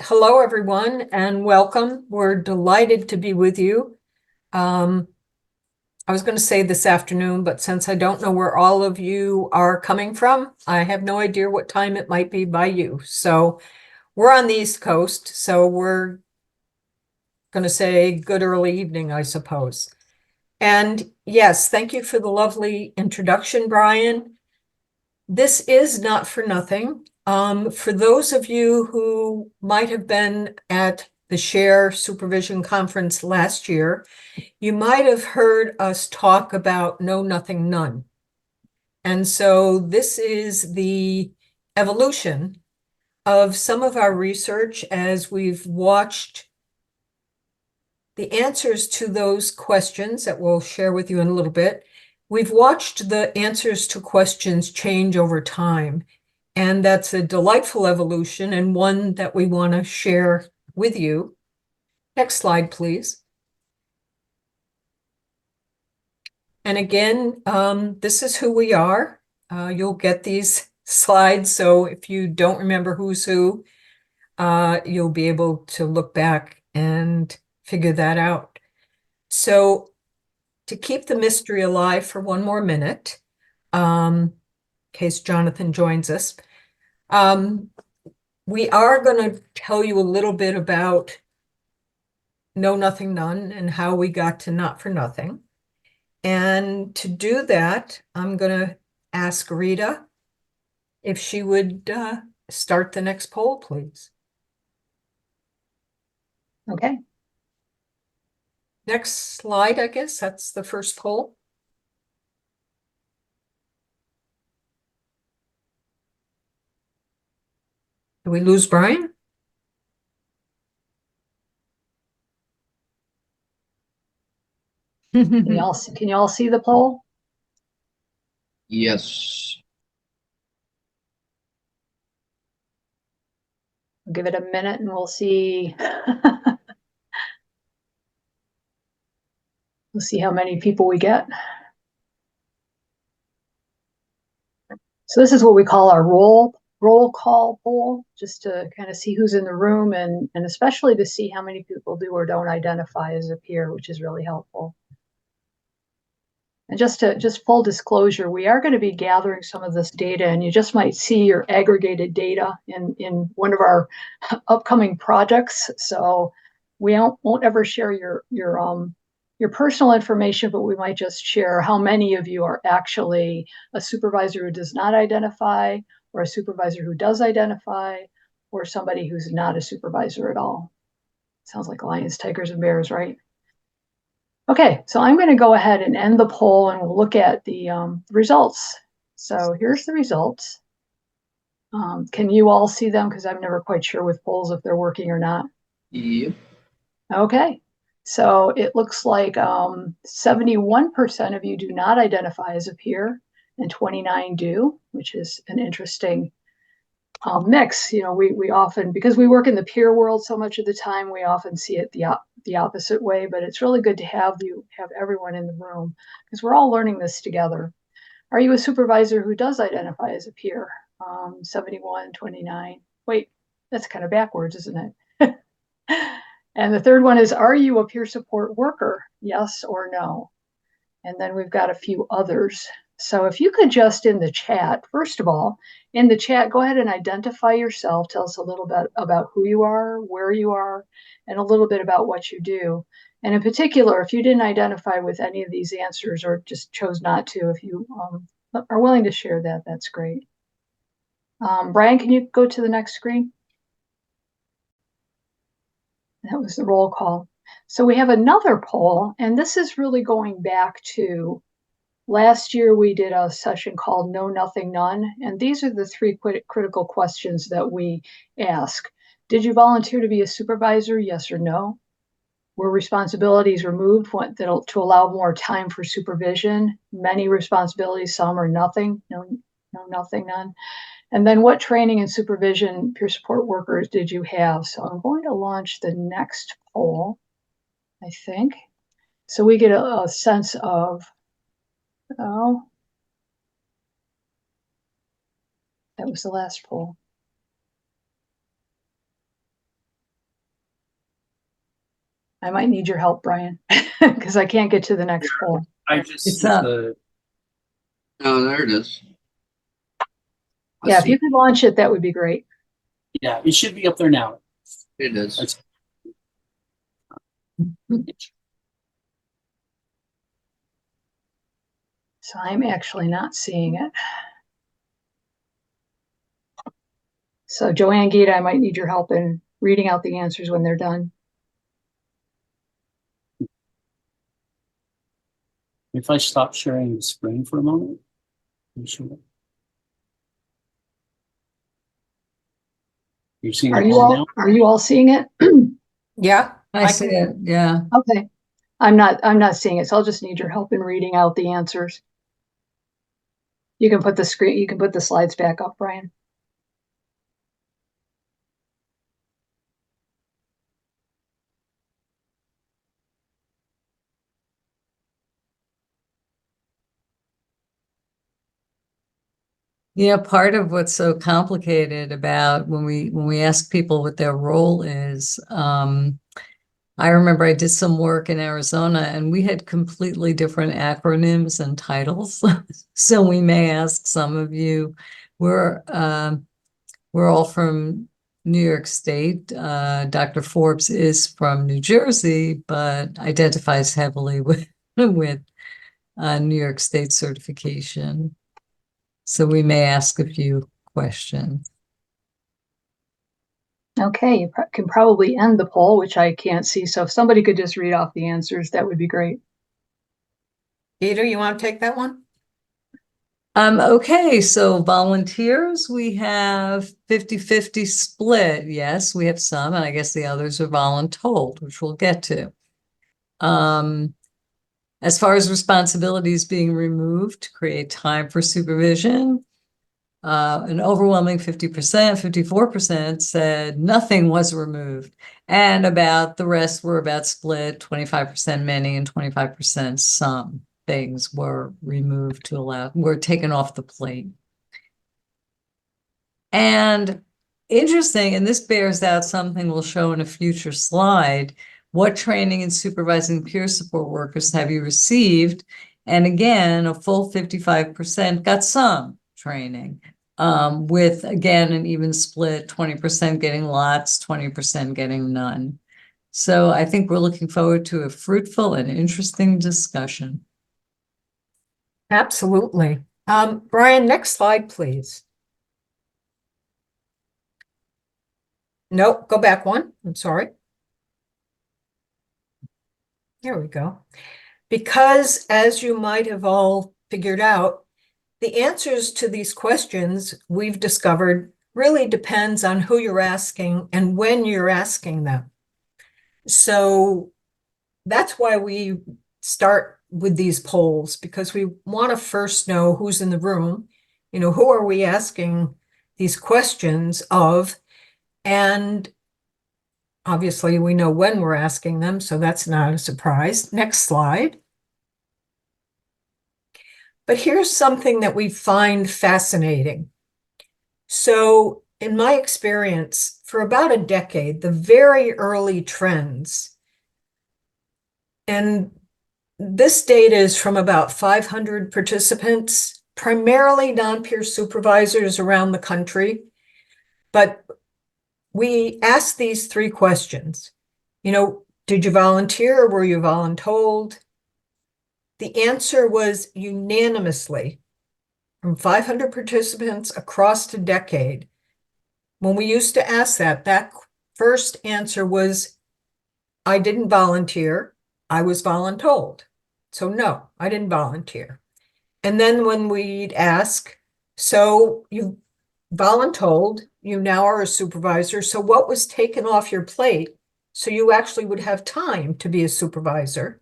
Hello, everyone, and welcome. We're delighted to be with you. I was going to say this afternoon, but since I don't know where all of you are coming from, I have no idea what time it might be by you. So we're on the East Coast, so we're going to say good early evening, I suppose. And yes, thank you for the lovely introduction, Brian. This is Not for Nothing. For those of you who might have been at the SHARE Supervision Conference last year, you might have heard us talk about Know Nothing None. And so this is the evolution of some of our research as we've watched the answers to those questions that we'll share with you in a little bit. We've watched the answers to questions change over time, and that's a delightful evolution and one that we want to share with you. Next slide, please. And again, this is who we are. You'll get these slides, so if you don't remember who's who, you'll be able to look back and figure that out. So to keep the mystery alive for one more minute, in case Jonathan joins us, we are going to tell you a little bit about Know Nothing None and how we got to Not for Nothing. And to do that, I'm going to ask Rita if she would start the next poll, please. Okay. Next slide, I guess. That's the first poll. Did we lose Brian? Can you all see the poll? Yes. I'll give it a minute and we'll see. We'll see how many people we get. So this is what we call our roll call poll, just to kind of see who's in the room and especially to see how many people do or don't identify as a peer, which is really helpful. And just full disclosure, we are going to be gathering some of this data, and you just might see your aggregated data in one of our upcoming projects. So we won't ever share your personal information, but we might just share how many of you are actually a supervisor who does not identify, or a supervisor who does identify, or somebody who's not a supervisor at all. Sounds like lions, tigers, and bears, right? Okay, so I'm going to go ahead and end the poll and we'll look at the results. So here's the results. Can you all see them? Because I'm never quite sure with polls if they're working or not. Yep. Okay, so it looks like 71% of you do not identify as a peer and 29 do, which is an interesting mix. You know, we often, because we work in the peer world so much of the time, we often see it the opposite way, but it's really good to have everyone in the room because we're all learning this together. Are you a supervisor who does identify as a peer? 71, 29. Wait, that's kind of backwards, isn't it? And the third one is, are you a peer support worker? Yes or no? And then we've got a few others. So if you could just in the chat, first of all, in the chat, go ahead and identify yourself. Tell us a little bit about who you are, where you are, and a little bit about what you do. And in particular, if you didn't identify with any of these answers or just chose not to, if you are willing to share that, that's great. Brian, can you go to the next screen? That was the roll call. So we have another poll, and this is really going back to last year. We did a session called Know Nothing None, and these are the three critical questions that we ask. Did you volunteer to be a supervisor? Yes or no? Were responsibilities removed to allow more time for supervision? Many responsibilities, some or nothing. No, nothing, none. And then what training and supervision peer support workers did you have? So I'm going to launch the next poll, I think. So we get a sense of, oh, that was the last poll. I might need your help, Brian, because I can't get to the next poll. I just It's see up. the, Oh, there it is. I Yeah, if see you could launch it, that would be great. yeah, it should be up there now. it is. That's- So I'm actually not seeing it. So Joanne, Gita, I might need your help in reading out the answers when they're done. If I stop sharing the screen for a moment. I'm sure. You seeing Are it you all all, now? are you all seeing it? Yeah, I see it, yeah. Okay. I'm not seeing it, so I'll just need your help in reading out the answers. You can put the slides back up, Brian. Yeah, part of what's so complicated about when we ask people what their role is, I remember I did some work in Arizona and we had completely different acronyms and titles. So we may ask some of you, we're all from New York State. Dr. Forbes is from New Jersey, but identifies heavily with New York State certification. So we may ask a few questions. Okay, you can probably end the poll, which I can't see. So if somebody could just read off the answers, that would be great. Peter, you want to take that one? Okay, so volunteers, we have 50-50 split. Yes, we have some, and I guess the others are voluntold, which we'll get to. As far as responsibilities being removed to create time for supervision, an overwhelming 50%, 54% said nothing was removed. And about the rest were about split, 25% many and 25% some things were removed were taken off the plate. And interesting, and this bears out something we'll show in a future slide, what training in supervising peer support workers have you received? And again, a full 55% got some training, with, again, an even split, 20% getting lots, 20% getting none. So I think we're looking forward to a fruitful and interesting discussion. Absolutely. Brian, next slide, please. Nope, go back one. I'm sorry. There we go. Because, as you might have all figured out, the answers to these questions we've discovered really depends on who you're asking and when you're asking them. So that's why we start with these polls, because we want to first know who's in the room, who are we asking these questions of, and obviously we know when we're asking them, so that's not a surprise. Next slide. But here's something that we find fascinating. So in my experience, for about a decade, the very early trends, and this data is from about 500 participants, primarily non-peer supervisors around the country, but we asked these three questions. Did you volunteer or were you voluntold? The answer was unanimously from 500 participants across a decade. When we used to ask that first answer was, I didn't volunteer, I was voluntold. So no, I didn't volunteer. And then when we'd ask, so you voluntold, you now are a supervisor, so what was taken off your plate so you actually would have time to be a supervisor?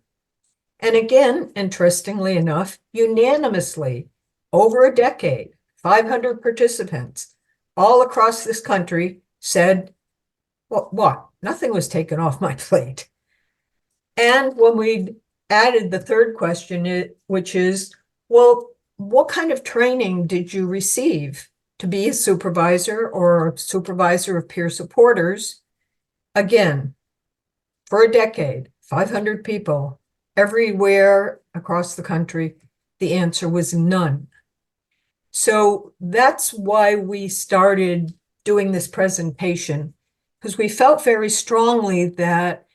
And again, interestingly enough, unanimously, over a decade, 500 participants all across this country said, well, what? Nothing was taken off my plate. And when we added the third question, which is, well, what kind of training did you receive to be a supervisor or a supervisor of peer supporters? Again, for a decade, 500 people everywhere across the country, the answer was none. So that's why we started doing this presentation, because we felt very strongly that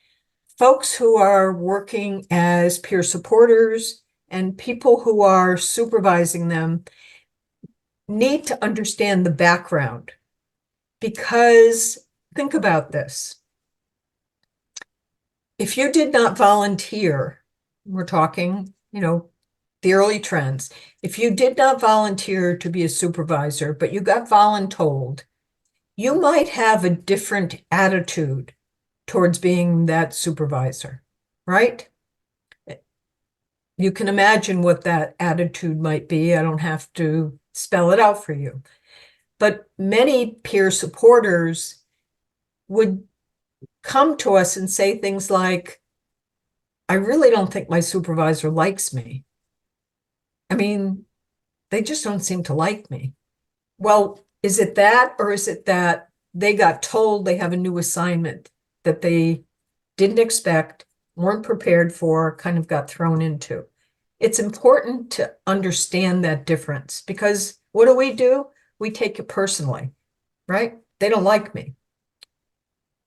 folks who are working as peer supporters and people who are supervising them need to understand the background. Because think about this. If you did not volunteer, we're talking, the early trends. If you did not volunteer to be a supervisor, but you got voluntold, you might have a different attitude towards being that supervisor, right? You can imagine what that attitude might be. I don't have to spell it out for you. But many peer supporters would come to us and say things like, I really don't think my supervisor likes me. I mean, they just don't seem to like me. Well, is it that, or is it that they got told they have a new assignment that they didn't expect, weren't prepared for, kind of got thrown into? It's important to understand that difference, because what do? We take it personally, right? They don't like me.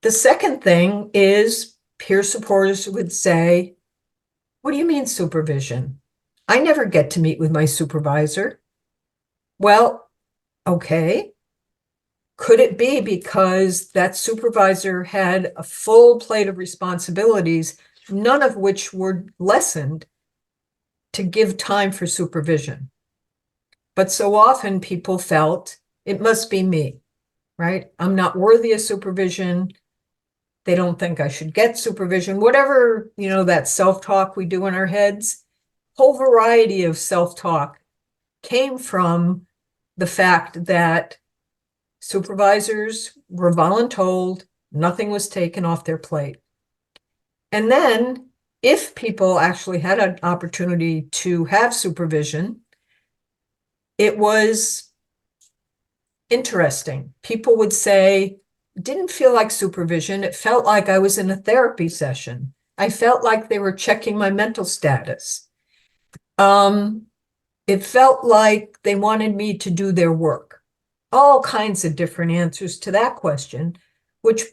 The second thing is peer supporters would say, what do you mean supervision? I never get to meet with my supervisor. Well, okay. Could it be because that supervisor had a full plate of responsibilities, none of which were lessened to give time for supervision? But so often people felt it must be me, right? I'm not worthy of supervision. They don't think I should get supervision. Whatever, that self-talk we do in our heads, whole variety of self-talk came from the fact that supervisors were voluntold, nothing was taken off their plate. And then if people actually had an opportunity to have supervision, it was interesting. People would say, didn't feel like supervision. It felt like I was in a therapy session. I felt like they were checking my mental status. It felt like they wanted me to do their work. All kinds of different answers to that question, which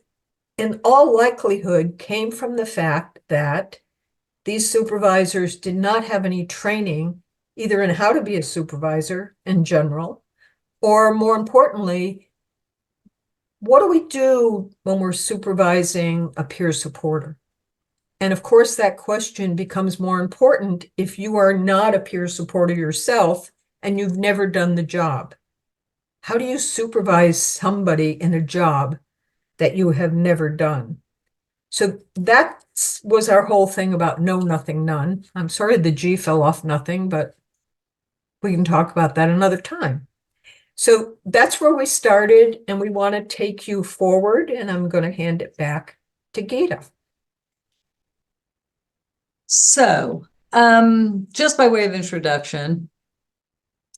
in all likelihood came from the fact that these supervisors did not have any training either in how to be a supervisor in general, or more importantly, what do we do when we're supervising a peer supporter? And of course, that question becomes more important if you are not a peer supporter yourself and you've never done the job. How do you supervise somebody in a job that you have never done? So that was our whole thing about know, nothing, none. I'm sorry the G fell off nothing, but we can talk about that another time. So that's where we started, and we want to take you forward, and I'm going to hand it back to Gita. So, just by way of introduction,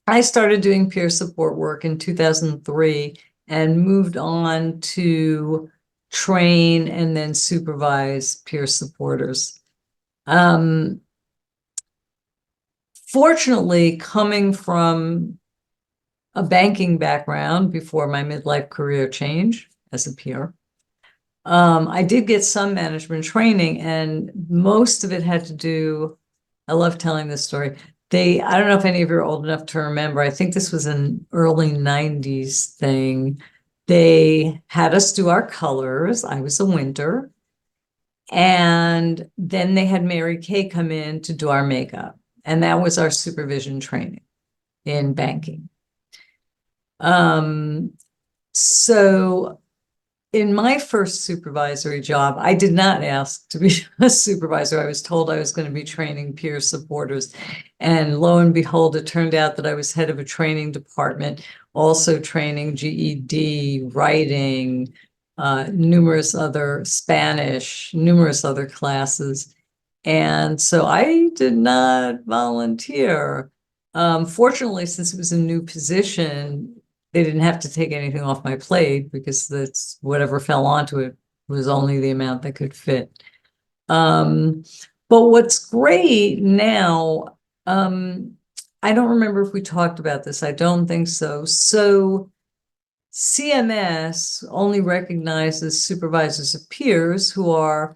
I started doing peer support work in 2003 and moved on to train and then supervise peer supporters. Fortunately, coming from a banking background before my midlife career change as a peer, I did get some management training, and most of it had to do, I love telling this story. I don't know if any of you are old enough to remember, I think this was an early 90s thing. They had us do our colors. I was a winter. And then they had Mary Kay come in to do our makeup. And that was our supervision training in banking. So in my first supervisory job, I did not ask to be a supervisor. I was told I was going to be training peer supporters. And lo and behold, it turned out that I was head of a training department, also training GED, writing, numerous other Spanish, numerous other classes. And so I did not volunteer. Fortunately, since it was a new position, they didn't have to take anything off my plate because that's whatever fell onto it was only the amount that could fit. But what's great now, I don't remember if we talked about this. I don't think so. So CMS only recognizes supervisors of peers who are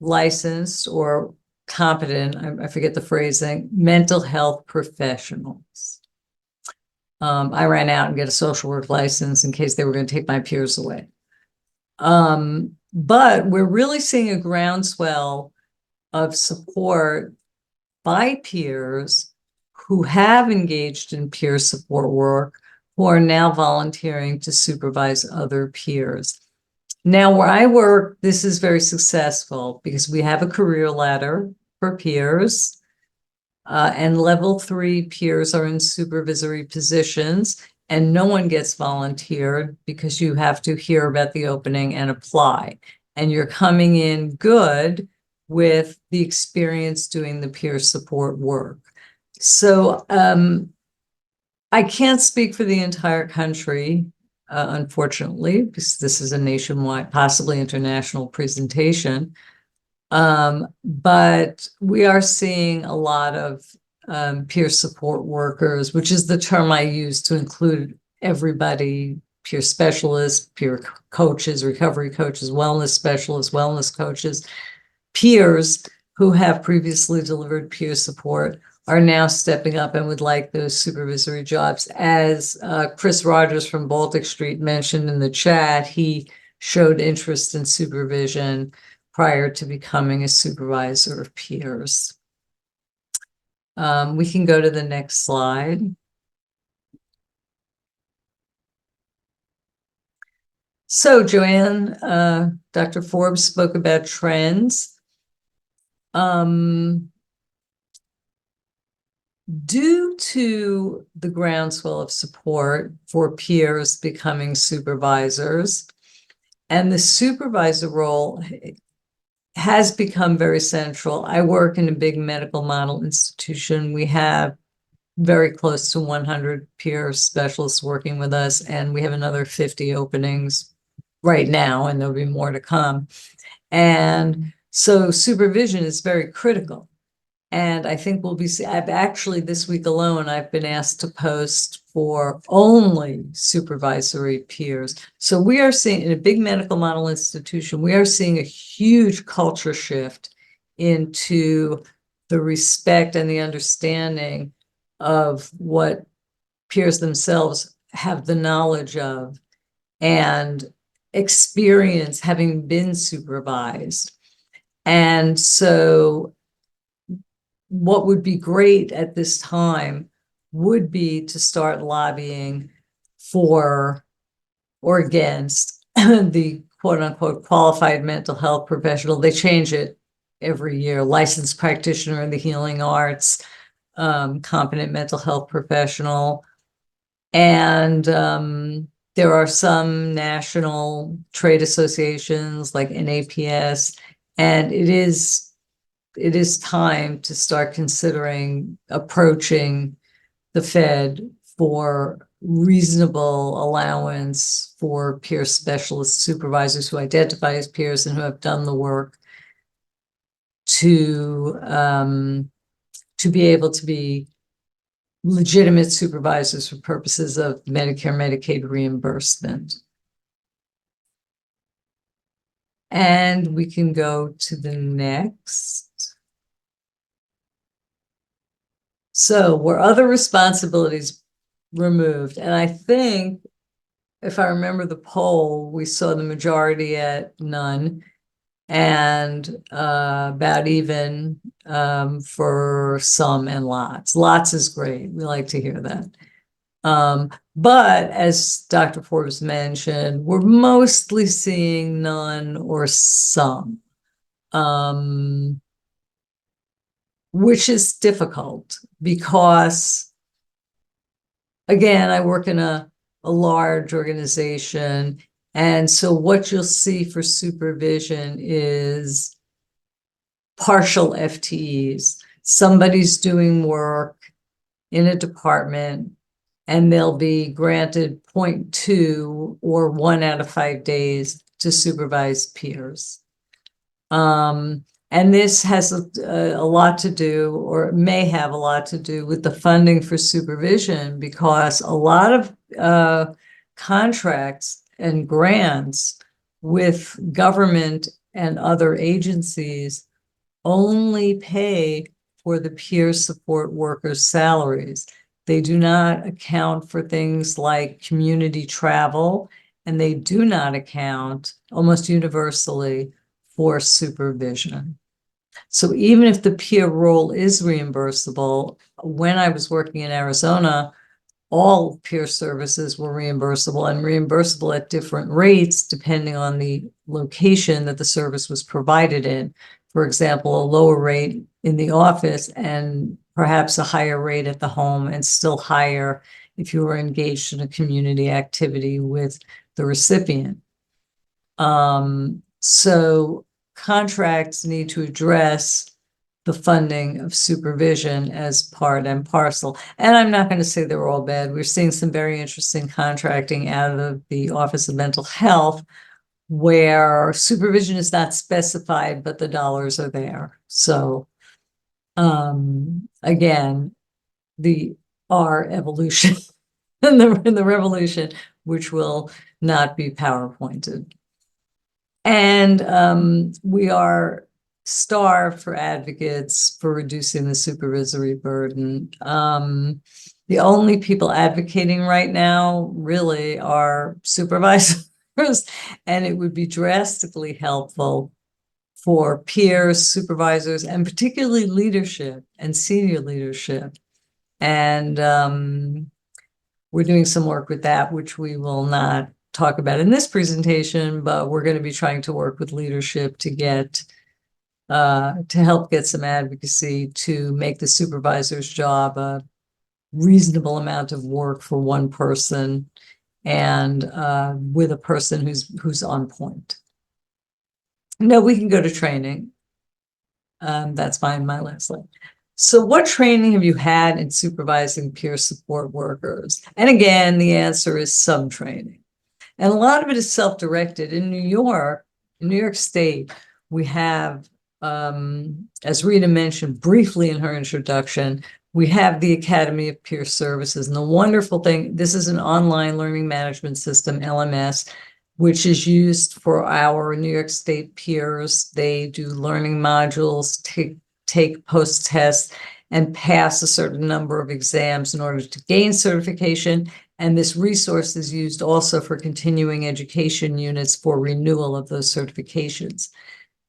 licensed or competent, I forget the phrasing, mental health professionals. I ran out and get a social work license in case they were going to take my peers away. But we're really seeing a groundswell of support by peers who have engaged in peer support work, who are now volunteering to supervise other peers. Now, where I work, this is very successful because we have a career ladder for peers, and level 3 peers are in supervisory positions, and no one gets volunteered because you have to hear about the opening and apply. And you're coming in good with the experience doing the peer support work. So I can't speak for the entire country, unfortunately, because this is a nationwide, possibly international presentation. But we are seeing a lot of peer support workers, which is the term I use to include everybody, peer specialists, peer coaches, recovery coaches, wellness specialists, wellness coaches, peers who have previously delivered peer support are now stepping up and would like those supervisory jobs. As Chris Rogers from Baltic Street mentioned in the chat, he showed interest in supervision prior to becoming a supervisor of peers. We can go to the next slide. So Joanne, Dr. Forbes spoke about trends. Due to the groundswell of support for peers becoming supervisors, and the supervisor role has become very central. I work in a big medical model institution. We have very close to 100 peer specialists working with us, and we have another 50 openings right now, and there'll be more to come. And so supervision is very critical. And I think we'll be, I've actually this week alone, I've been asked to post for only supervisory peers. So we are seeing in a big medical model institution, we are seeing a huge culture shift into the respect and the understanding of what peers themselves have the knowledge of and experience having been supervised. And so what would be great at this time would be to start lobbying for or against the quote unquote qualified mental health professional. They change it every year. Licensed practitioner in the healing arts, competent mental health professional. And there are some national trade associations like NAPS, and it is time to start considering approaching the Fed for reasonable allowance for peer specialist supervisors who identify as peers and who have done the work to be able to be legitimate supervisors for purposes of Medicare, Medicaid reimbursement. And we can go to the next. So were other responsibilities removed? And I think, if I remember the poll, we saw the majority at none and about even for some and lots. Lots is great. We like to hear that. But as Dr. Forbes mentioned, we're mostly seeing none or some, which is difficult because, again, I work in a large organization. And so what you'll see for supervision is partial FTEs. Somebody's doing work in a department and they'll be granted 0.2 or 1 out of 5 days to supervise peers. And this has a lot to do, or may have a lot to do, with the funding for supervision, because a lot of contracts and grants with government and other agencies only pay for the peer support workers' salaries. They do not account for things like community travel, and they do not account almost universally for supervision. So even if the peer role is reimbursable, when I was working in Arizona, all peer services were reimbursable, and reimbursable at different rates depending on the location that the service was provided in. For example, a lower rate in the office and perhaps a higher rate at the home, and still higher if you were engaged in a community activity with the recipient. So contracts need to address the funding of supervision as part and parcel. And I'm not going to say they're all bad. We're seeing some very interesting contracting out of the Office of Mental Health, where supervision is not specified, but the dollars are there. So again, our evolution and the revolution, which will not be PowerPointed. And we are starved for advocates for reducing the supervisory burden. The only people advocating right now really are supervisors, and it would be drastically helpful for peers, supervisors, and particularly leadership and senior leadership. And we're doing some work with that, which we will not talk about in this presentation, but we're going to be trying to work with leadership to get to help get some advocacy to make the supervisor's job a reasonable amount of work for one person, and with a person who's on point. No, we can go to training. That's fine, my last slide. So what training have you had in supervising peer support workers? And again, the answer is some training. And a lot of it is self-directed. In New York State, we have, as Rita mentioned briefly in her introduction, we have the Academy of Peer Services. And the wonderful thing, this is an online learning management system, LMS, which is used for our New York State peers. They do learning modules, take post-tests, and pass a certain number of exams in order to gain certification. And this resource is used also for continuing education units for renewal of those certifications.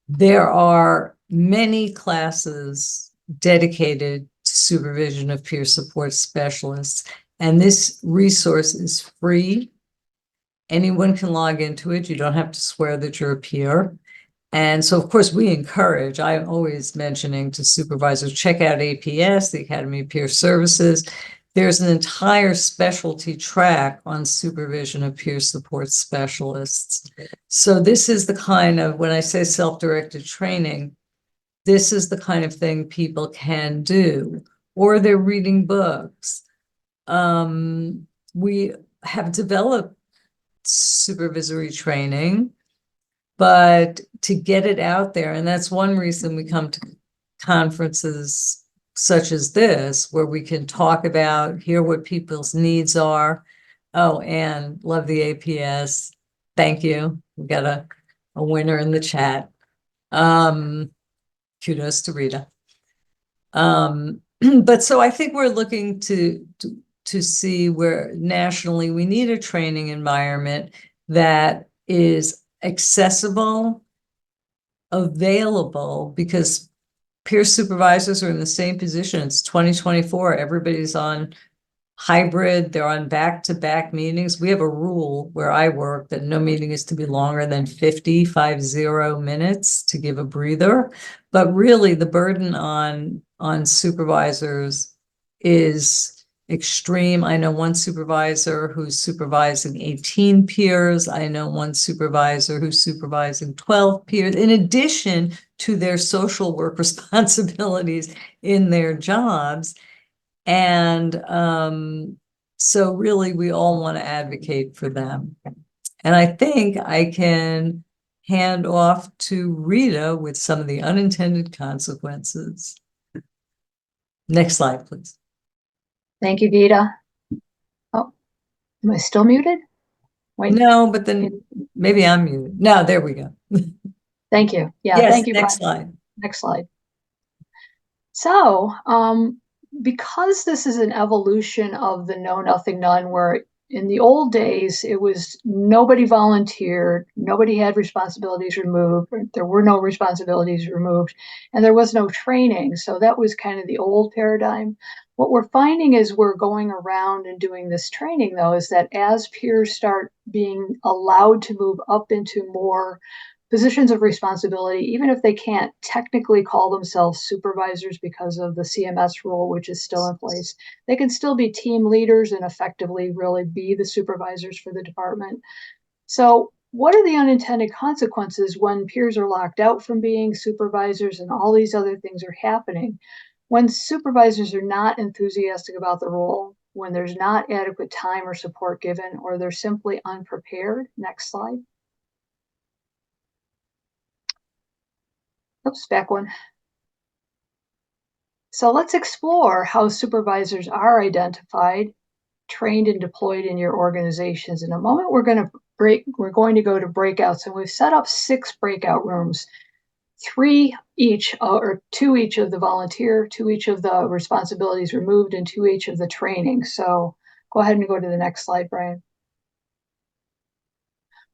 There are many classes dedicated to supervision of peer support specialists, and this resource is free. Anyone can log into it. You don't have to swear that you're a peer. And so, of course, we encourage, I'm always mentioning to supervisors, check out APS, the Academy of Peer Services. There's an entire specialty track on supervision of peer support specialists. So this is the kind of, when I say self-directed training, this is the kind of thing people can do, or they're reading books. We have developed supervisory training, but to get it out there, and that's one reason we come to conferences such as this, where we can talk about, hear what people's needs are. Oh, and love the APS. Thank you. We got a winner in the chat. Kudos to Rita. But so I think we're looking to see where nationally we need a training environment that is accessible, available, because peer supervisors are in the same position. It's 2024. Everybody's on hybrid. They're on back-to-back meetings. We have a rule where I work that no meeting is to be longer than 50 minutes to give a breather. But really, the burden on supervisors is extreme. I know one supervisor who's supervising 18 peers. I know one supervisor who's supervising 12 peers, in addition to their social work responsibilities in their jobs. And so really, we all want to advocate for them. And I think I can hand off to Rita with some of the unintended consequences. Next slide, please. Thank you, Gita. Oh, am I still muted? Wait, No, but then maybe I'm muted. No, there we go. thank you. Yeah, Yes, thank you, next Brian. slide. Next slide. So, because this is an evolution of the know nothing none, where in the old days it was nobody volunteered, nobody had responsibilities removed, there were no responsibilities removed, and there was no training. So that was kind of the old paradigm. What we're finding is we're going around and doing this training, though, is that as peers start being allowed to move up into more positions of responsibility, even if they can't technically call themselves supervisors because of the CMS rule, which is still in place, they can still be team leaders and effectively really be the supervisors for the department. So what are the unintended consequences when peers are locked out from being supervisors and all these other things are happening? When supervisors are not enthusiastic about the role, when there's not adequate time or support given, or they're simply unprepared. Next slide. Oops, back one. So let's explore how supervisors are identified, trained, and deployed in your organizations. In a moment, we're going to go to breakouts, and we've set up 6 breakout rooms, 3 each, or 2 each of the volunteer, 2 each of the responsibilities removed, and 2 each of the training. So go ahead and go to the next slide, Brian.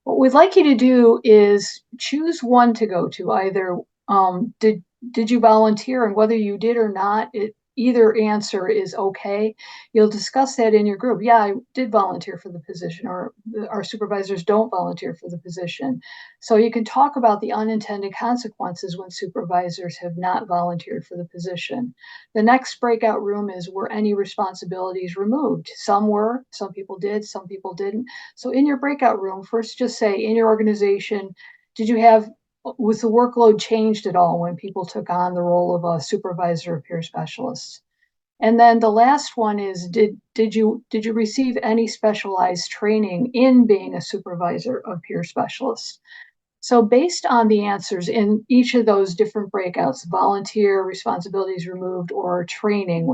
What we'd like you to do is choose one to go to. Either did you volunteer, and whether you did or not, either answer is okay. You'll discuss that in your group. Yeah, I did volunteer for the position, or our supervisors don't volunteer for the position. So you can talk about the unintended consequences when supervisors have not volunteered for the position. The next breakout room is, were any responsibilities removed? Some were, some people did, some people didn't. So in your breakout room, first just say, in your organization, was the workload changed at all when people took on the role of a supervisor or peer specialist? And then the last one is, did you receive any specialized training in being a supervisor of peer specialists? So based on the answers in each of those different breakouts, volunteer, responsibilities removed, or training,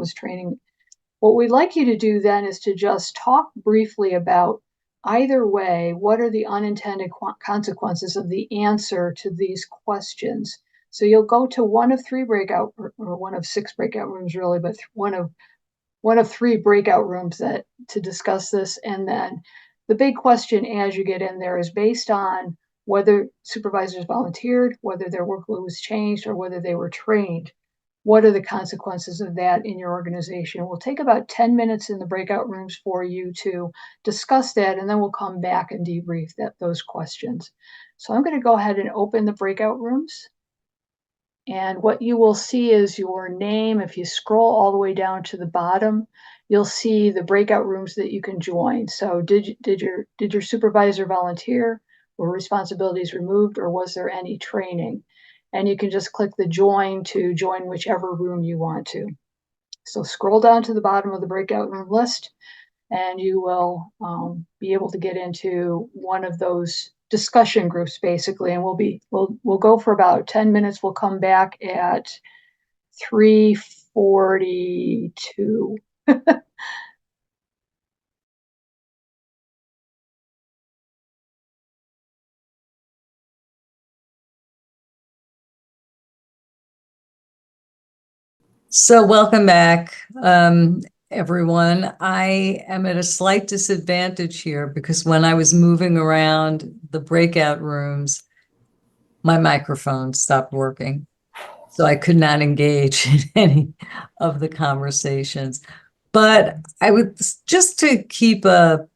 what we'd like you to do then is to just talk briefly about, either way, what are the unintended consequences of the answer to these questions? So you'll go to one of 3 breakout, or one of 6 breakout rooms really, but one of 3 breakout rooms to discuss this. And then the big question as you get in there is based on whether supervisors volunteered, whether their workload was changed, or whether they were trained. What are the consequences of that in your organization? We'll take about 10 minutes in the breakout rooms for you to discuss that, and then we'll come back and debrief those questions. So I'm going to go ahead and open the breakout rooms. And what you will see is your name. If you scroll all the way down to the bottom, you'll see the breakout rooms that you can join. So did your supervisor volunteer? Were responsibilities removed, or was there any training? And you can just click the join to join whichever room you want to. So scroll down to the bottom of the breakout room list, and you will be able to get into one of those discussion groups, basically. And we'll go for about 10 minutes. We'll come back at 3:42. So welcome back, everyone. I am at a slight disadvantage here because when I was moving around the breakout rooms, my microphone stopped working. So I could not engage in any of the conversations. But I would, just to keep a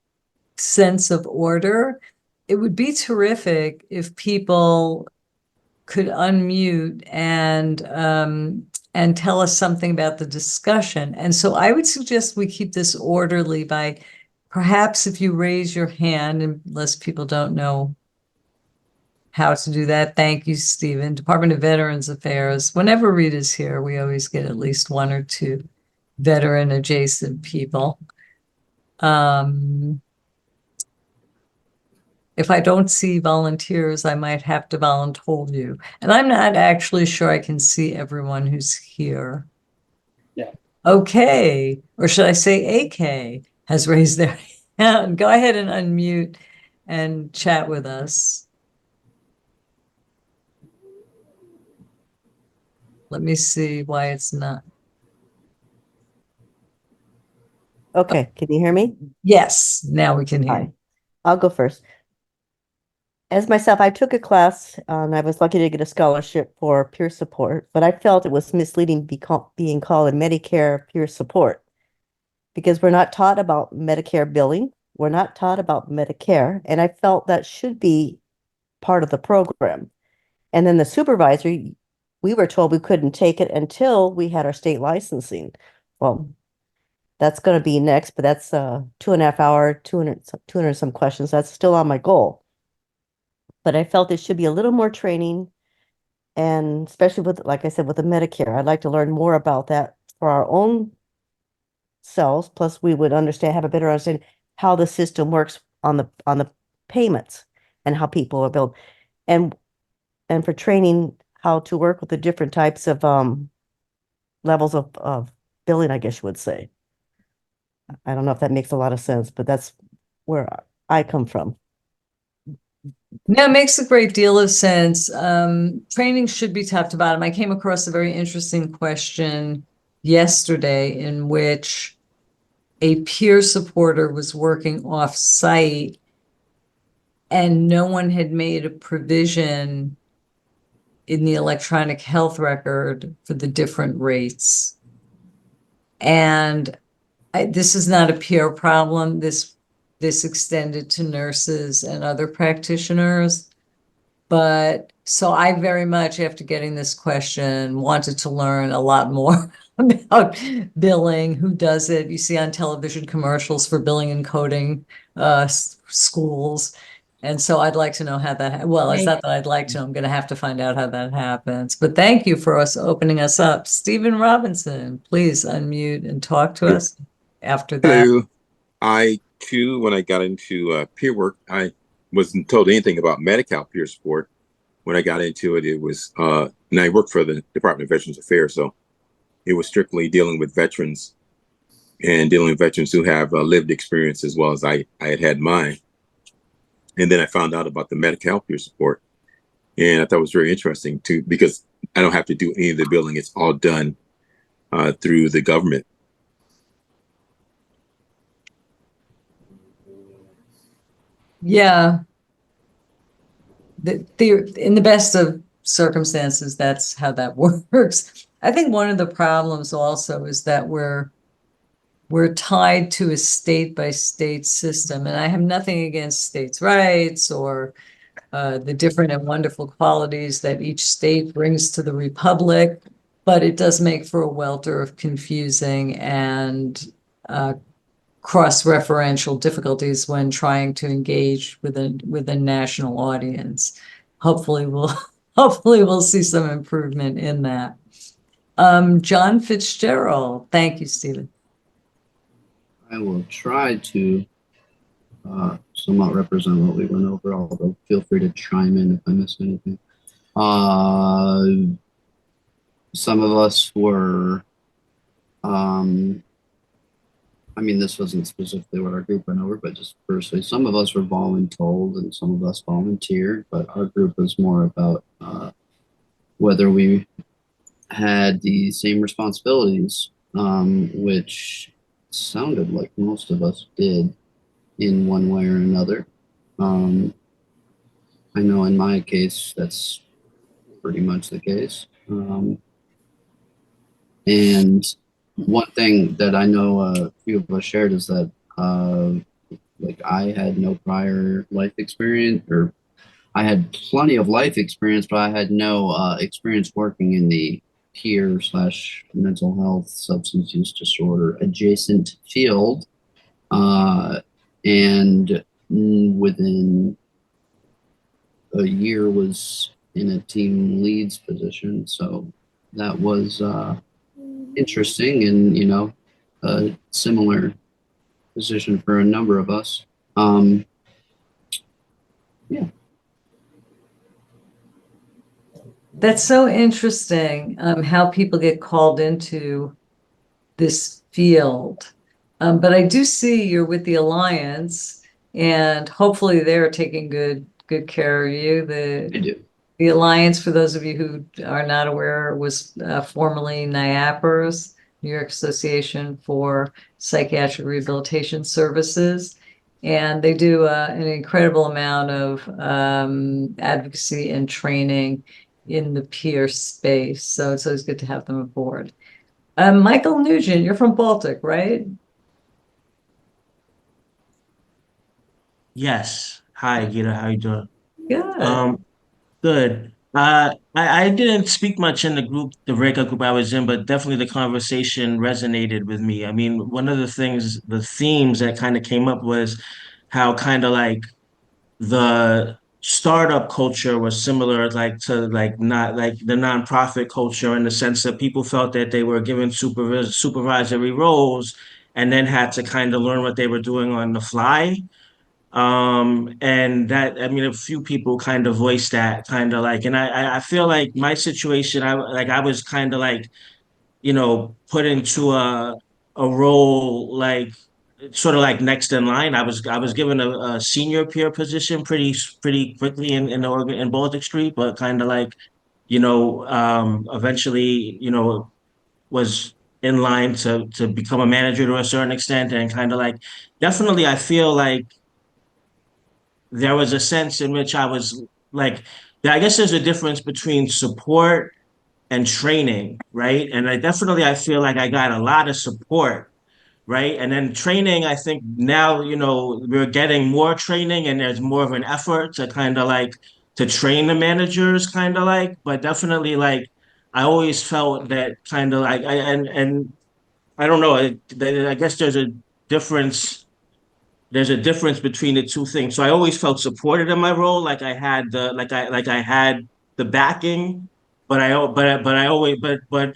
sense of order, it would be terrific if people could unmute and tell us something about the discussion. And so I would suggest we keep this orderly by, perhaps if you raise your hand, unless people don't know how to do that. Thank you, Stephen. Department of Veterans Affairs. Whenever Rita's here, we always get at least 1 or 2 veteran adjacent people. if I don't see volunteers, I might have to volunteer you. And I'm not actually sure I can see everyone who's here. Yeah. Okay, or should I say AK has raised their hand. Go ahead and unmute and chat with us. Let me see why it's not. Okay, can you hear me? Yes, now we can hear. Hi, I'll go first. As myself, I took a class and I was lucky to get a scholarship for peer support, but I felt it was misleading being called a Medicare peer support because we're not taught about Medicare billing. We're not taught about Medicare, and I felt that should be part of the program. And then the supervisor, we were told we couldn't take it until we had our state licensing. Well, that's going to be next, but that's 2.5 hour, 200 some questions. That's still on my goal. But I felt there should be a little more training, and especially with, like I said, with the Medicare, I'd like to learn more about that for our own selves. Plus, we would have a better understanding how the system works on the payments and how people are billed, and for training how to work with the different types of levels of billing, I guess you would say. I don't know if that makes a lot of sense, but that's where I come from. No, it makes a great deal of sense. Training should be top to bottom. I came across a very interesting question yesterday in which a peer supporter was working off-site and no one had made a provision in the electronic health record for the different rates. And this is not a peer problem. This extended to nurses and other practitioners. But so I very much, after getting this question, wanted to learn a lot more about billing, who does it. You see on television commercials for billing and coding schools. And so I'd like to know how that, well, it's not that I'd like to, I'm going to have to find out how that happens. But thank you for opening us up. Stephen Robinson, please unmute and talk to us after that. Hello. I too, when I got into peer work, I wasn't told anything about Medi-Cal peer support. When I got into it, it was, and I worked for the Department of Veterans Affairs, so it was strictly dealing with veterans and dealing with veterans who have lived experience as well as I had mine. And then I found out about the Medi-Cal peer support, and I thought it was very interesting too, because I don't have to do any of the billing. It's all done through the government. Yeah. In the best of circumstances, that's how that works. I think one of the problems also is that we're tied to a state by state system, and I have nothing against states' rights or the different and wonderful qualities that each state brings to the republic, but it does make for a welter of confusing and cross-referential difficulties when trying to engage with a national audience. Hopefully we'll see some improvement in that. John Fitzgerald, thank you, Stephen. I will try to somewhat represent what we went over, although feel free to chime in if I miss anything. Some of us were, I mean, this wasn't specifically what our group went over, but just personally, some of us were voluntold and some of us volunteered, but our group was more about whether we had the same responsibilities, which sounded like most of us did in one way or another. I know in my case, that's pretty much the case. And one thing that I know a few of us shared is that like I had no prior life experience, or I had plenty of life experience, but I had no experience working in the peer/mental health substance use disorder adjacent field. And within a year was in a team leads position. So that was interesting, and, you know, a similar position for a number of us. That's so interesting, how people get called into this field. But I do see you're with the Alliance, and hopefully they're taking good care of you. I do. The Alliance, for those of you who are not aware, was formerly NIAPRS, New York Association for Psychiatric Rehabilitation Services. And they do an incredible amount of advocacy and training in the peer space. So it's always good to have them aboard. Michael Nugent, you're from Baltic, right? Yes. Hi, Gita. How you doing? Good. Good. I didn't speak much in the group, the breakout group I was in, but definitely the conversation resonated with me. I mean, one of the things, the themes that kind of came up was how kind of like the startup culture was similar like to like not like the nonprofit culture in the sense that people felt that they were given supervisory roles and then had to kind of learn what they were doing on the fly. And that, I mean, a few people kind of voiced that kind of like, and I feel like my situation, I was kind of like, put into a role like sort of like next in line. I was given a senior peer position pretty quickly in Baltic Street, but kind of like, eventually, was in line to become a manager to a certain extent, and kind of like definitely I feel like there was a sense in which I was like, I guess there's a difference between support and training, right? And I feel like I got a lot of support, right? And then training, I think now, we're getting more training and there's more of an effort to kind of like to train the managers, kind of like, but definitely like I always felt that kind of like and I don't know, I guess difference there's a difference between the two things. So I always felt supported in my role, like I had I had the backing, but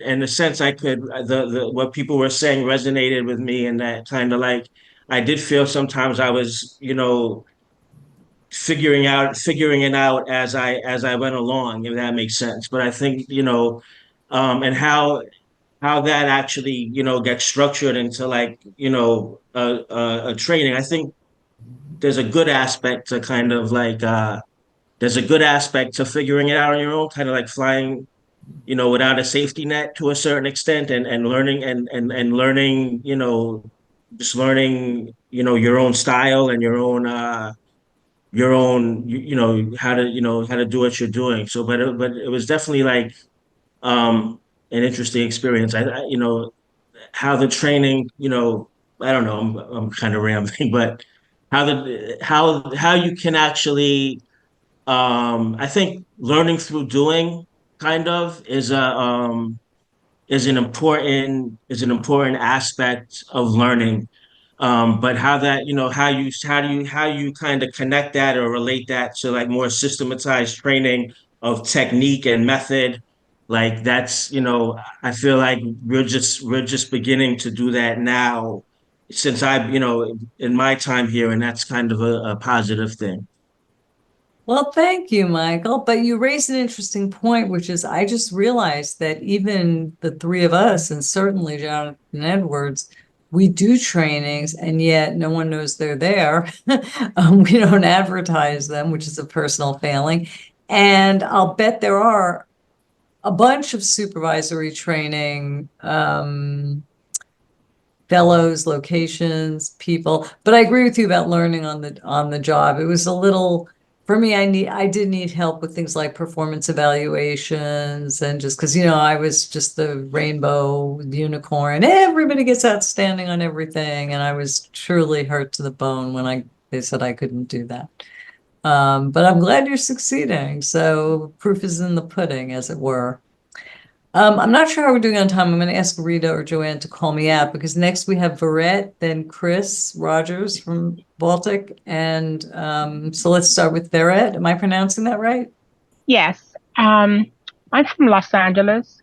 in a sense I could the what people were saying resonated with me, and that kind of like I did feel sometimes I was figuring it out as I went along, if that makes sense. But I think and how that actually gets structured into like a training. I think there's a good aspect to kind of like there's a good aspect to figuring it out on your own, kind of like flying without a safety net to a certain extent, and learning and learning just learning your own style and how to do what you're doing. So but it was definitely like an interesting experience. How the training, I don't know, I'm kind of rambling, but how you can actually, I think learning through doing kind of is an important aspect of learning. But how that, how you kind of connect that or relate that to like more systematized training of technique and method, like that's, I feel like we're just beginning to do that now since in my time here, and that's kind of a positive thing. Well, thank you, Michael. But you raised an interesting point, which is I just realized that even the three of us, and certainly Jonathan Edwards, we do trainings, and yet no one knows they're there. We don't advertise them, which is a personal failing. And I'll bet there are a bunch of supervisory training fellows, locations, people. But I agree with you about learning on the job. It was a little, for me, I did need help with things like performance evaluations, and just because I was just the rainbow unicorn. Everybody gets outstanding on everything, and I was truly hurt to the bone when they said I couldn't do that. But I'm glad you're succeeding. So proof is in the pudding, as it were. I'm not sure how we're doing on time. I'm going to ask Rita or Joanne to call me out, because next we have 𝗣𝗿𝗲𝘀𝗀𝗀𝗀, then Chris Rogers from Baltic. And so let's start with 𝗣𝗏𝗀𝗀𝗀𝗀. Am I pronouncing that right? Yes. I'm from Los Angeles,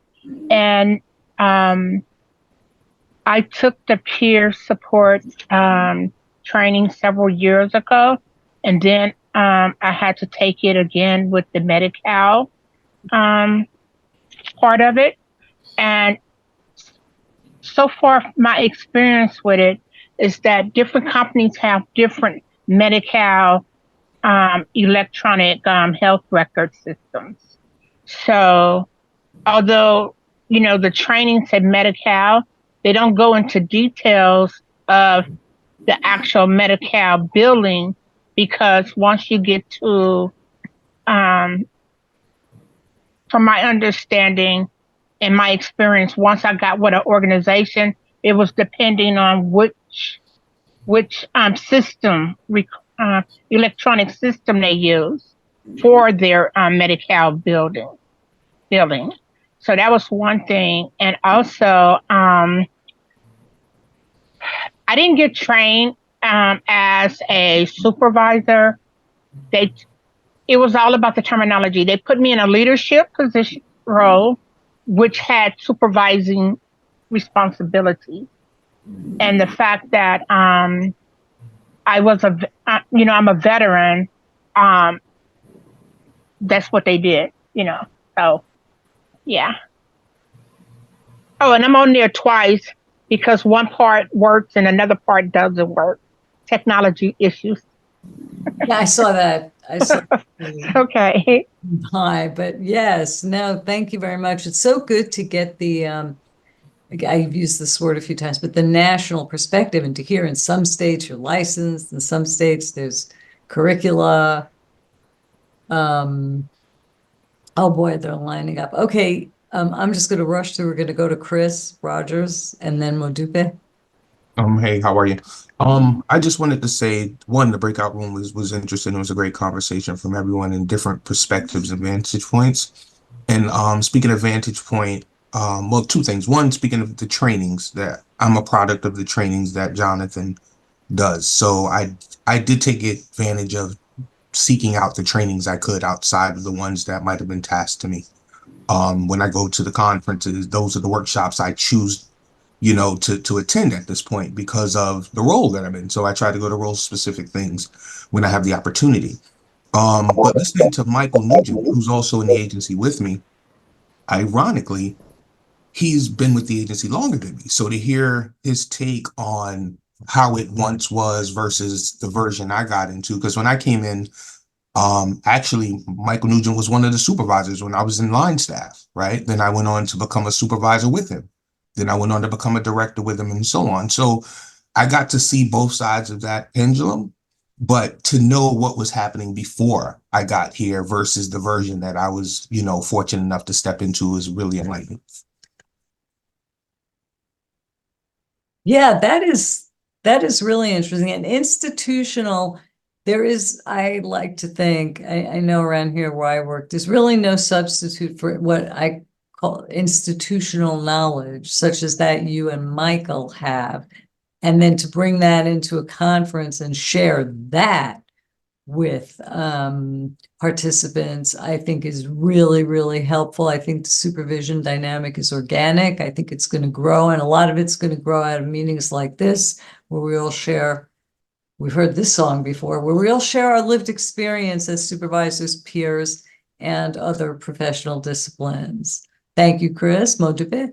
and I took the peer support training several years ago, and then I had to take it again with the Medi-Cal part of it. And so far, my experience with it is that different companies have different Medi-Cal electronic health record systems. So although, the trainings at Medi-Cal, they don't go into details of the actual Medi-Cal building, because once you get to, from my understanding and my experience, once I got with an organization, it was depending on which system, electronic system they use for their Medi-Cal building. So that was one thing. And also, I didn't get trained as a supervisor. It was all about the terminology. They put me in a leadership position role, which had supervising responsibility. And the fact that I was I'm a veteran, that's what they did, So, yeah. Oh, and I'm on there twice because one part works and another part doesn't work. Technology issues. Yeah, I saw that. Okay. Hi, but yes, no, thank you very much. It's so good to get the, I've used this word a few times, but the national perspective, and to hear in some states you're licensed, in some states there's curricula. Oh boy, they're lining up. Okay, I'm just going to rush through. We're going to go to Chris Rogers and then 𝗣𝗿𝗲𝘀𝗀𝗀𝗀. Hey, how are you? I just wanted to say, one, the breakout room was interesting. It was a great conversation from everyone in different perspectives and vantage points. And speaking of vantage point, well, two things. One, speaking of the trainings, that I'm a product of the trainings that Jonathan does. So I did take advantage of seeking out the trainings I could outside of the ones that might have been tasked to me. When I go to the conferences, those are the workshops I choose, to attend at this point because of the role that I'm in. So I try to go to role specific things when I have the opportunity. But listening to Michael Nugent, who's also in the agency with me, ironically, he's been with the agency longer than me. So to hear his take on how it once was versus the version I got into, because when I came in, actually, Michael Nugent was one of the supervisors when I was in line staff, right? Then I went on to become a supervisor with him. Then I went on to become a director with him and so on. So I got to see both sides of that pendulum, but to know what was happening before I got here versus the version that I was, fortunate enough to step into is really enlightening. Yeah, that is really interesting. And institutional, there is, I like to think, I know around here where I work, there's really no substitute for what I call institutional knowledge, such as that you and Michael have. And then to bring that into a conference and share that with participants, I think is really, really helpful. I think the supervision dynamic is organic. I think it's going to grow, and a lot of it's going to grow out of meetings like this, where we all share, we've heard this song before, where we all share our lived experience as supervisors, peers, and other professional disciplines. Thank you, Chris. 𝗍𝗍𝗀𝗀𝗀𝗀.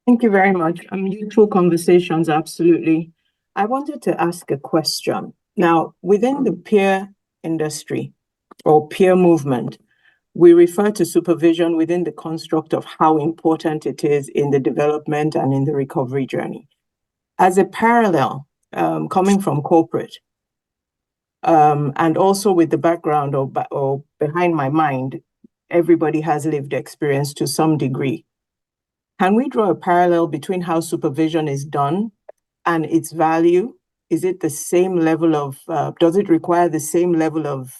Thank you very much. Mutual conversations, absolutely. I wanted to ask a question. Now, within the peer industry or peer movement, we refer to supervision within the construct of how important it is in the development and in the recovery journey. As a parallel, coming from corporate, and also with the background or behind my mind, everybody has lived experience to some degree. Can we draw a parallel between how supervision is done and its value? Is it the same level of, does it require the same level of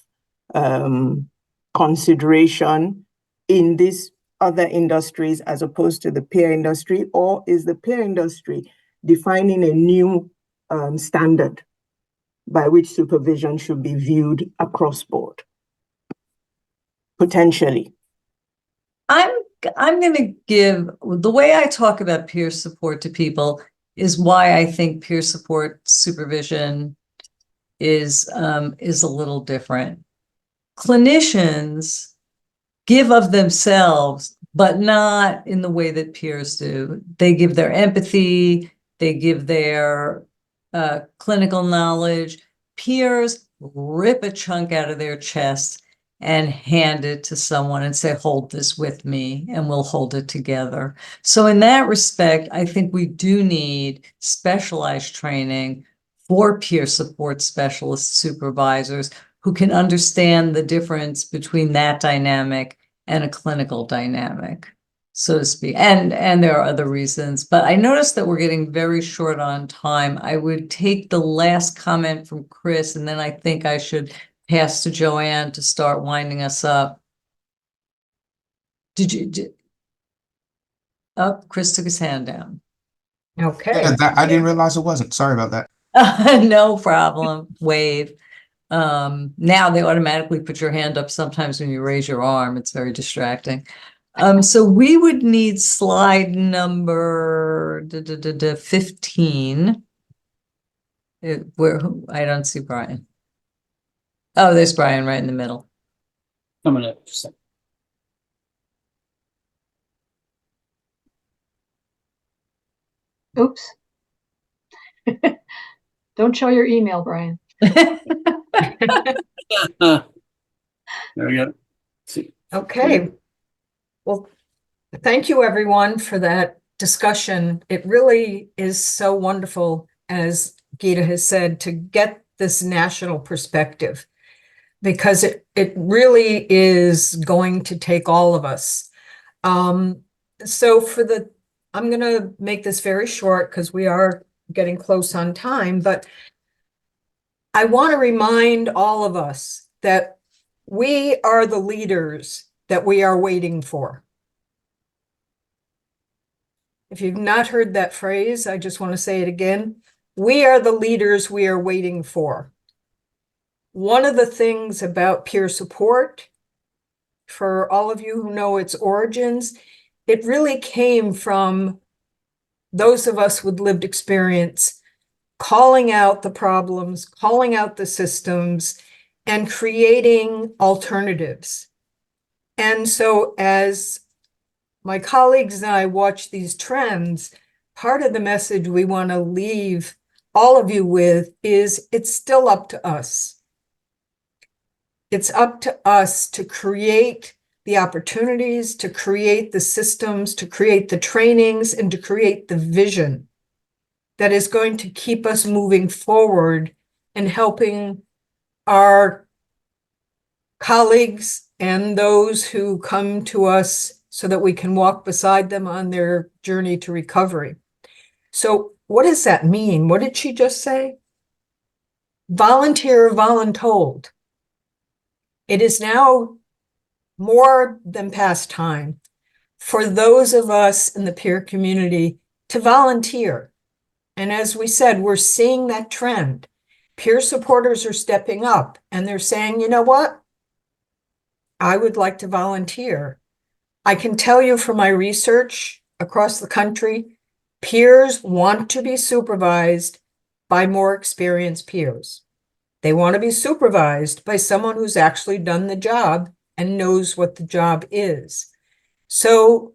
consideration in these other industries as opposed to the peer industry? Or is the peer industry defining a new standard by which supervision should be viewed across board? Potentially. I'm going to give, the way I talk about peer support to people is why I think peer support supervision is a little different. Clinicians give of themselves, but not in the way that peers do. They give their empathy, they give their clinical knowledge. Peers rip a chunk out of their chest and hand it to someone and say, hold this with me, and we'll hold it together. So in that respect, I think we do need specialized training for peer support specialists, supervisors, who can understand the difference between that dynamic and a clinical dynamic, so to speak. And there are other reasons, but I noticed that we're getting very short on time. I would take the last comment from Chris, and then I think I should pass to Joanne to start winding us up. Chris took his hand down. Okay. Yeah, I didn't realize it wasn't. Sorry about that. No problem. Wave. Now they automatically put your hand up sometimes when you raise your arm. It's very distracting. So we would need slide number 15. Where I don't see Brian. Oh, there's Brian right in the middle. Coming up. Just a second. Oops. Don't show your email, Brian. There we go. See. Okay. Well, thank you everyone for that discussion. It really is so wonderful, as Gita has said, to get this national perspective, because it really is going to take all of us. So I'm going to make this very short because we are getting close on time, but I want to remind all of us that we are the leaders that we are waiting for. If you've not heard that phrase, I just want to say it again. We are the leaders we are waiting for. One of the things about peer support, for all of you who know its origins, it really came from those of us with lived experience calling out the problems, calling out the systems, and creating alternatives. And so as my colleagues and I watch these trends, part of the message we want to leave all of you with is it's still up to us. It's up to us to create the opportunities, to create the systems, to create the trainings, and to create the vision that is going to keep us moving forward and helping our colleagues and those who come to us so that we can walk beside them on their journey to recovery. So what does that mean? What did she just say? Volunteer, voluntold. It is now more than past time for those of us in the peer community to volunteer. And as we said, we're seeing that trend. Peer supporters are stepping up and they're saying, you know what? I would like to volunteer. I can tell you from my research across the country, peers want to be supervised by more experienced peers. They want to be supervised by someone who's actually done the job and knows what the job is. So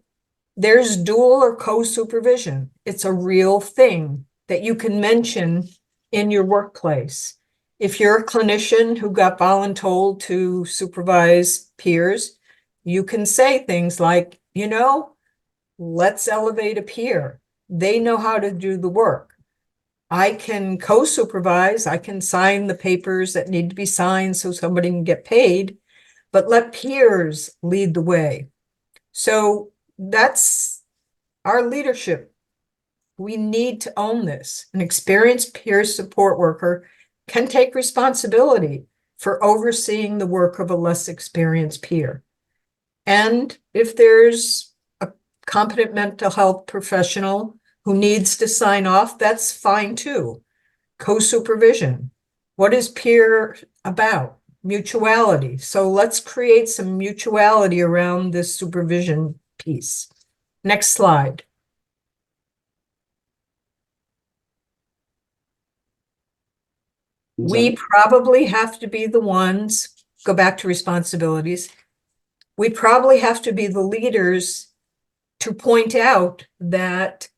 there's dual or co-supervision. It's a real thing that you can mention in your workplace. If you're a clinician who got voluntold to supervise peers, you can say things like, you know, let's elevate a peer. They know how to do the work. I can co-supervise, I can sign the papers that need to be signed so somebody can get paid, but let peers lead the way. So that's our leadership. We need to own this. An experienced peer support worker can take responsibility for overseeing the work of a less experienced peer. And if there's a competent mental health professional who needs to sign off, that's fine too. Co-supervision. What is peer about? Mutuality. So let's create some mutuality around this supervision piece. Next slide. We probably have to be the ones, go back to responsibilities. We probably have to be the leaders to point out that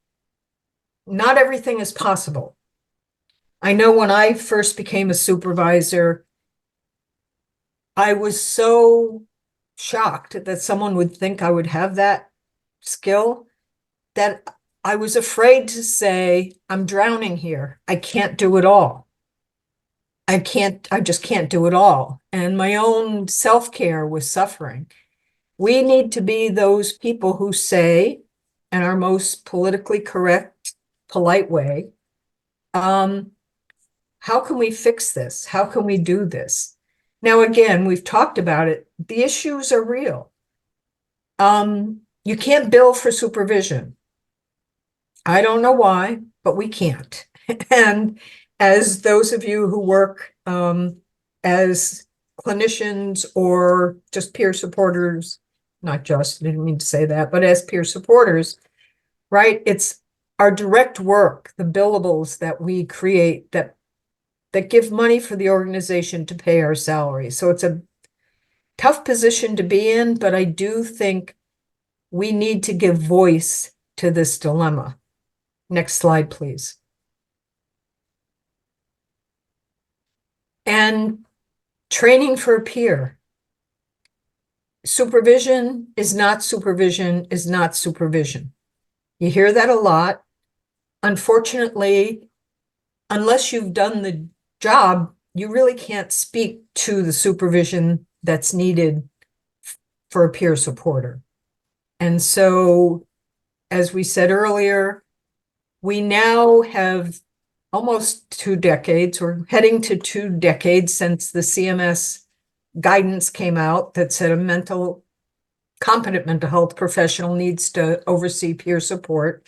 not everything is possible. I know when I first became a supervisor, I was so shocked that someone would think I would have that skill that I was afraid to say, I'm drowning here. I can't do it all. I just can't do it all. And my own self-care was suffering. We need to be those people who say, in our most politically correct, polite way, how can we fix this? How can we do this? Now, again, we've talked about it. The issues are real. You can't bill for supervision. I don't know why, but we can't. And as those of you who work as clinicians or just peer supporters, not just, I didn't mean to say that, but as peer supporters, right? It's our direct work, the billables that we create that give money for the organization to pay our salary. So it's a tough position to be in, but I do think we need to give voice to this dilemma. Next slide, please. And training for a peer. Supervision is not supervision is not supervision. You hear that a lot. Unfortunately, unless you've done the job, you really can't speak to the supervision that's needed for a peer supporter. And so, as we said earlier, we now have almost 2 decades, or heading to 2 decades since the CMS guidance came out that said a competent mental health professional needs to oversee peer support.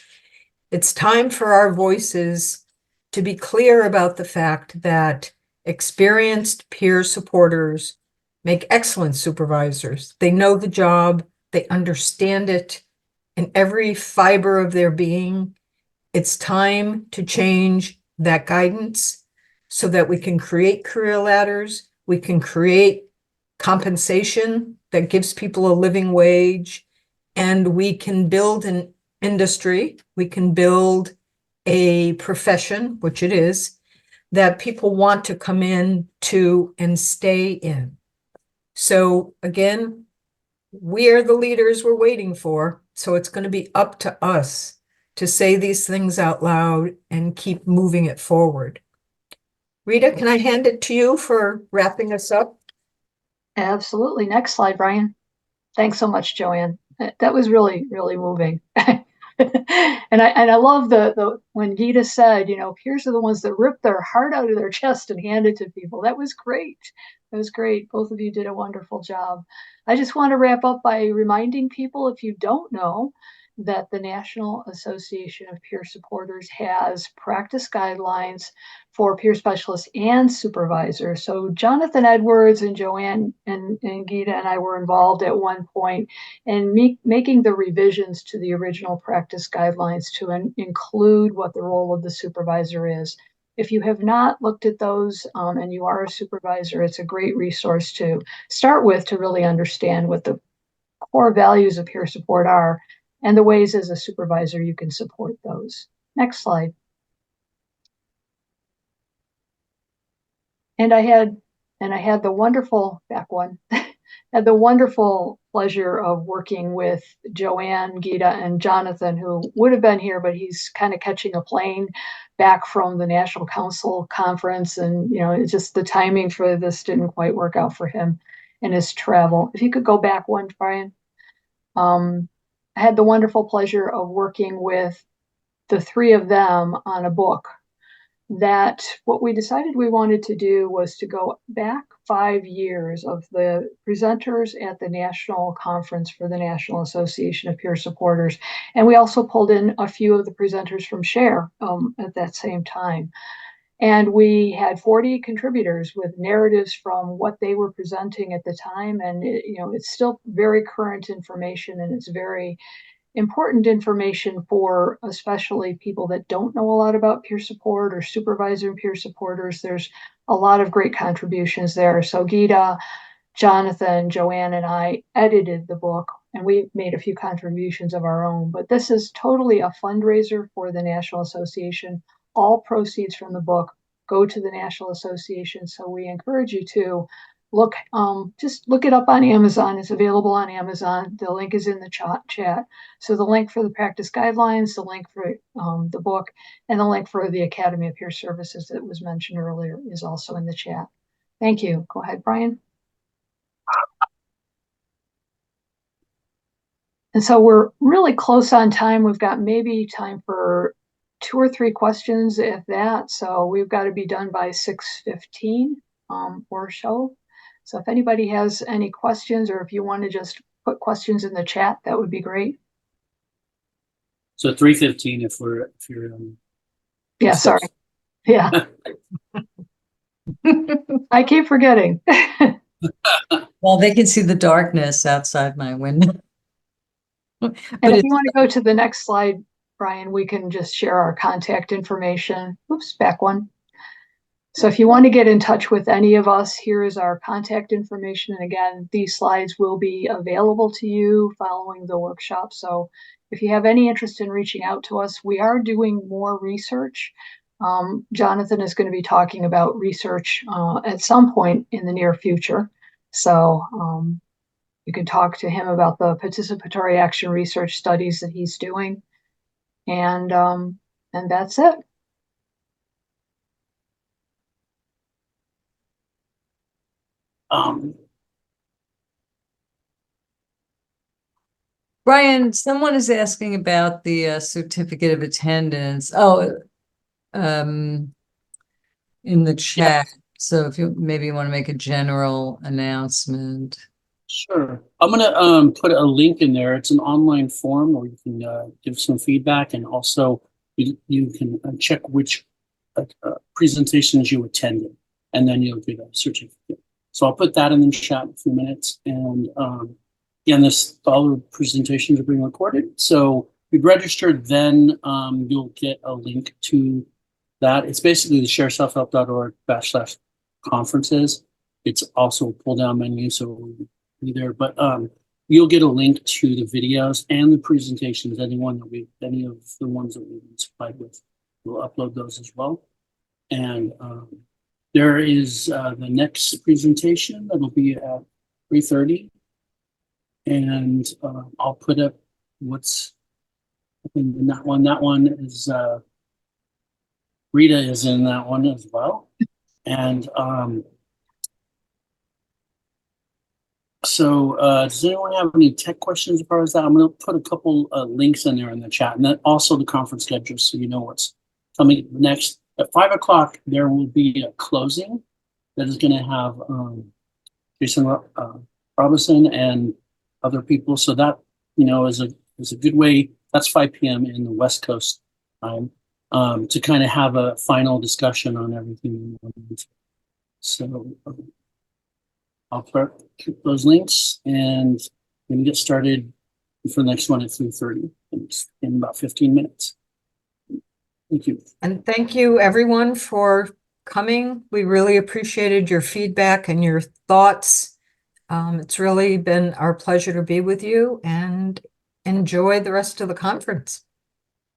It's time for our voices to be clear about the fact that experienced peer supporters make excellent supervisors. They know the job, they understand it in every fiber of their being. It's time to change that guidance so that we can create career ladders, we can create compensation that gives people a living wage, and we can build an industry, we can build a profession, which it is, that people want to come in to and stay in. So again, we are the leaders we're waiting for, so it's going to be up to us to say these things out loud and keep moving it forward. Rita, can I hand it to you for wrapping us up? Absolutely. Next slide, Brian. Thanks so much, Joanne. That was really, really moving. And I love the when Gita said, you know, peers are the ones that rip their heart out of their chest and hand it to people. That was great. That was great. Both of you did a wonderful job. I just want to wrap up by reminding people, if you don't know, that the National Association of Peer Supporters has practice guidelines for peer specialists and supervisors. So Jonathan Edwards and Joanne and Gita and I were involved at one point in making the revisions to the original practice guidelines to include what the role of the supervisor is. If you have not looked at those and you are a supervisor, it's a great resource to start with to really understand what the core values of peer support are and the ways as a supervisor you can support those. Next slide. And I had the wonderful, back one, had the wonderful pleasure of working with Joanne, Gita, and Jonathan, who would have been here, but he's kind of catching a plane back from the National Council Conference. And, you know, it's just the timing for this didn't quite work out for him in his travel. If you could go back one, Brian. I had the wonderful pleasure of working with the 3 of them on a book that what we decided we wanted to do was to go back 5 years of the presenters at the National Conference for the National Association of Peer Supporters. And we also pulled in a few of the presenters from SHARE at that same time. And we had 40 contributors with narratives from what they were presenting at the time. And it's still very current information, and it's very important information for especially people that don't know a lot about peer support or supervisor and peer supporters. There's a lot of great contributions there. So Gita, Jonathan, Joanne, and I edited the book, and we made a few contributions of our own, but this is totally a fundraiser for the National Association. All proceeds from the book go to the National Association. So we encourage you to look, just look it up on Amazon. It's available on Amazon. The link is in the chat. So the link for the practice guidelines, the link for the book, and the link for the Academy of Peer Services that was mentioned earlier is also in the chat. Thank you. Go ahead, Brian. And so we're really close on time. We've got maybe time for 2 or 3 questions, if that. So we've got to be done by 6:15 or so. So if anybody has any questions, or if you want to just put questions in the chat, that would be great. So 3:15 if you're Yeah, sorry. Yeah. I keep forgetting. Well, they can see the darkness outside my window. And But if you want to go to the next slide, Brian, we can just share our contact information. Oops, back one. So if you want to get in touch with any of us, here is our contact information. And again, these slides will be available to you following the workshop. So if you have any interest in reaching out to us, we are doing more research. Jonathan is going to be talking about research at some point in the near future. So you can talk to him about the participatory action research studies that he's doing. And that's it. Brian, someone is asking about the certificate of attendance. Oh, in the chat. So if you maybe want to make a general announcement. Sure. I'm gonna put a link in there. It's an online form where you can give some feedback, and also you can check which presentations you attended, and then you'll get a certificate. So I'll put that in the chat in a few minutes. And again, all the presentations are being recorded. So if you register, then you'll get a link to that. It's basically the shareselfhelp.org/conferences. It's also a pull down menu, so it will be there. But you'll get a link to the videos and the presentations. Any of the ones that we've been supplied with, we'll upload those as well. And there is the next presentation that'll be at 3:30. And I'll put up what's in that one. That one is Rita is in that one as well. And so does anyone have any tech questions as far as that? I'm going to put a couple links in there in the chat, and then also the conference schedule, so you know what's coming next. At 5 o'clock, there will be a closing that is going to have Jason Robinson and other people. So that, is a good way. That's 5 p.m. in the West Coast time to kind of have a final discussion on everything. So I'll keep those links, and we can get started for the next one at 3:30 in about 15 minutes. Thank you. And thank you everyone for coming. We really appreciated your feedback and your thoughts. It's really been our pleasure to be with you, and enjoy the rest of the conference.